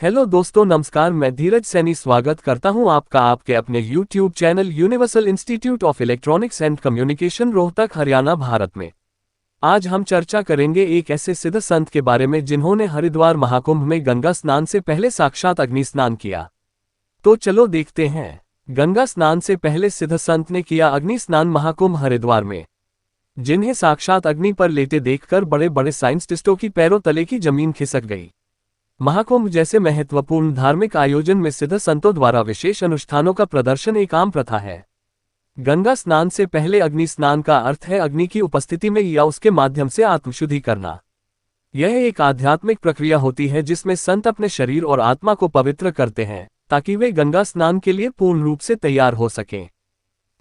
Hello दोस्तों, नमस्कार। मैं धीरज सैनी स्वागत करता हूं आपका आपके अपने YouTube channel universal institute of electronics and communication, Rohtak, Haryana, Bharat में। आज हम चर्चा करेंगे एक ऐसे सिद्ध संत के बारे में जिन्होंने हरिद्वार महाकुंभ में गंगा स्नान से पहले साक्षात अग्नि स्नान किया। तो चलो देखते हैं। गंगा स्नान से पहले सिद्ध संत ने किया अग्नि स्नान महाकुंभ हरिद्वार में, जिन्हें साक्षात अग्नि पर लेटे देखकर बड़े बड़े साइंटिस्टों की पैरों तले की जमीन खिसक गई। महाकुंभ जैसे महत्वपूर्ण धार्मिक आयोजन में सिद्ध संतों द्वारा विशेष अनुष्ठानों का प्रदर्शन एक आम प्रथा है। गंगा स्नान से पहले अग्नि स्नान का अर्थ है अग्नि की उपस्थिति में या उसके माध्यम से आत्मशुद्धि करना। यह एक आध्यात्मिक प्रक्रिया होती है जिसमें संत अपने शरीर और आत्मा को पवित्र करते हैं ताकि वे गंगा स्नान के लिए पूर्ण रूप से तैयार हो सकें।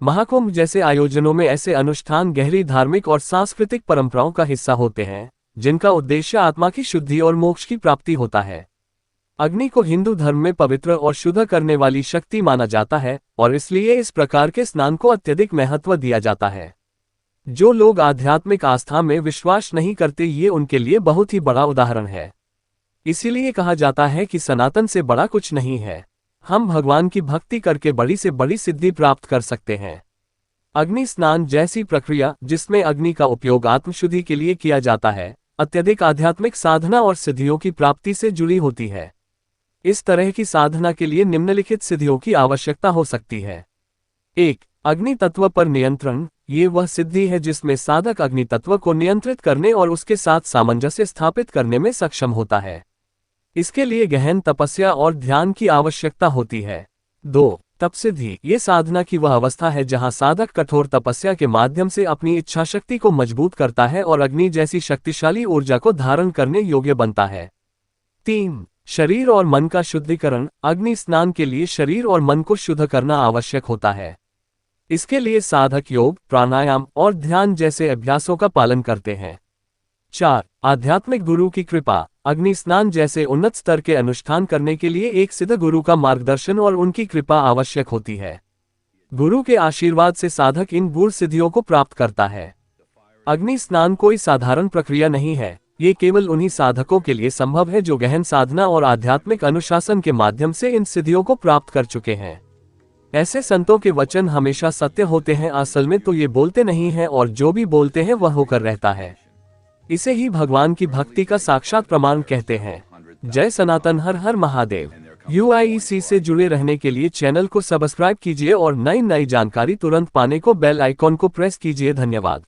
महाकुंभ जैसे आयोजनों में ऐसे अनुष्ठान गहरी धार्मिक और सांस्कृतिक परंपराओं का हिस्सा होते हैं, जिनका उद्देश्य आत्मा की शुद्धि और मोक्ष की प्राप्ति होता है। अग्नि को हिंदू धर्म में पवित्र और शुद्ध करने वाली शक्ति माना जाता है और इसलिए इस प्रकार के स्नान को अत्यधिक महत्व दिया जाता है। जो लोग आध्यात्मिक आस्था में विश्वास नहीं करते, ये उनके लिए बहुत ही बड़ा उदाहरण है। इसीलिए कहा जाता है कि सनातन से बड़ा कुछ नहीं है। हम भगवान की भक्ति करके बड़ी से बड़ी सिद्धि प्राप्त कर सकते हैं। अग्नि स्नान जैसी प्रक्रिया, जिसमें अग्नि का उपयोग आत्मशुद्धि के लिए किया जाता है, अत्यधिक आध्यात्मिक साधना और सिद्धियों की प्राप्ति से जुड़ी होती है। इस तरह की साधना के लिए निम्नलिखित सिद्धियों की आवश्यकता हो सकती है। 1. अग्नि तत्व पर नियंत्रण। ये वह सिद्धि है जिसमें साधक अग्नि तत्व को नियंत्रित करने और उसके साथ सामंजस्य स्थापित करने में सक्षम होता है। इसके लिए गहन तपस्या और ध्यान की आवश्यकता होती है। 2. तपसिद्धि। ये साधना की वह अवस्था है जहां साधक कठोर तपस्या के माध्यम से अपनी इच्छाशक्ति को मजबूत करता है और अग्नि जैसी शक्तिशाली ऊर्जा को धारण करने योग्य बनता है। 3. शरीर और मन का शुद्धिकरण। अग्नि स्नान के लिए शरीर और मन को शुद्ध करना आवश्यक होता है। इसके लिए साधक योग, प्राणायाम और ध्यान जैसे अभ्यासों का पालन करते हैं। 4. आध्यात्मिक गुरु की कृपा। अग्नि स्नान जैसे उन्नत स्तर के अनुष्ठान करने के लिए एक सिद्ध गुरु का मार्गदर्शन और उनकी कृपा आवश्यक होती है। गुरु के आशीर्वाद से साधक इन गूढ़ सिद्धियों को प्राप्त करता है। अग्नि स्नान कोई साधारण प्रक्रिया नहीं है। ये केवल उन्हीं साधकों के लिए संभव है जो गहन साधना और आध्यात्मिक अनुशासन के माध्यम से इन सिद्धियों को प्राप्त कर चुके हैं। ऐसे संतों के वचन हमेशा सत्य होते हैं। असल में तो ये बोलते नहीं हैं और जो भी बोलते हैं वह होकर रहता है। इसे ही भगवान की भक्ति का साक्षात प्रमाण कहते हैं। जय सनातन, हर हर महादेव। UIEC से जुड़े रहने के लिए चैनल को सब्सक्राइब कीजिए और नई नई जानकारी तुरंत पाने को बेल आइकॉन को प्रेस कीजिए। धन्यवाद।